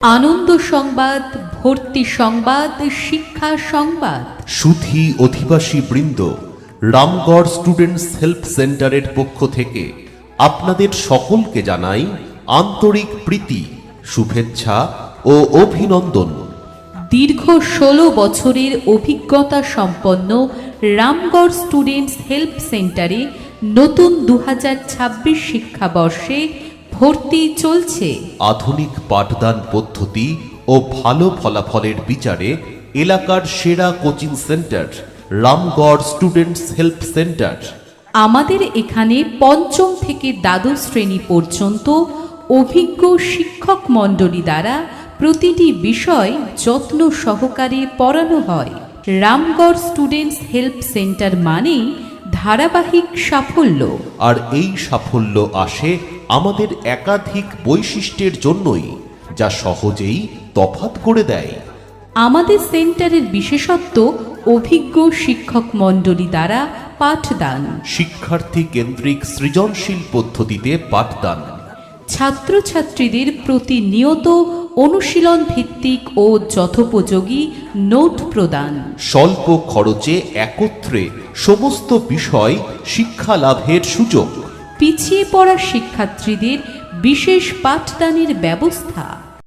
আনন্দ সংবাদ, ভর্তি সংবাদ, শিক্ষা সংবাদ। সুধী অধিবাসী বৃন্দ, রামগড় স্টুডেন্টস হেল্প সেন্টারের পক্ষ থেকে আপনাদের সকলকে জানাই আন্তরিক প্রীতি, শুভেচ্ছা ও অভিনন্দন। দীর্ঘ 16 বছরের অভিজ্ঞতা সম্পন্ন রামগড় স্টুডেন্টস হেল্প সেন্টারে নতুন 2026 শিক্ষাবর্ষে ভর্তি চলছে। আধুনিক পাঠদান পদ্ধতি ও ভালো ফলাফলের বিচারে এলাকার সেরা coaching centre Ramgarh students help centre. আমাদের এখানে পঞ্চম থেকে দ্বাদশ শ্রেণী পর্যন্ত অভিজ্ঞ শিক্ষক মণ্ডলী দ্বারা প্রতিটি বিষয় যত্ন সহকারে পড়ানো হয়। রামগড় স্টুডেন্টস হেল্প সেন্টার মানেই ধারাবাহিক সাফল্য। আর এই সাফল্য আসে আমাদের একাধিক বৈশিষ্ট্যের জন্যই, যা সহজেই তফাৎ করে দেয়। আমাদের সেন্টারের বিশেষত্ব অভিজ্ঞ শিক্ষক মণ্ডলী দ্বারা পাঠদান, শিক্ষার্থী কেন্দ্রিক সৃজনশীল পদ্ধতিতে পাঠদান, ছাত্রছাত্রীদের প্রতিনিয়ত অনুশীলন ভিত্তিক ও যথোপযোগী নোট প্রদান, স্বল্প খরচে একত্রে সমস্ত বিষয় শিক্ষা লাভের সুযোগ, পিছিয়ে পড়া শিক্ষার্থীদের বিশেষ পাঠদানের ব্যবস্থা।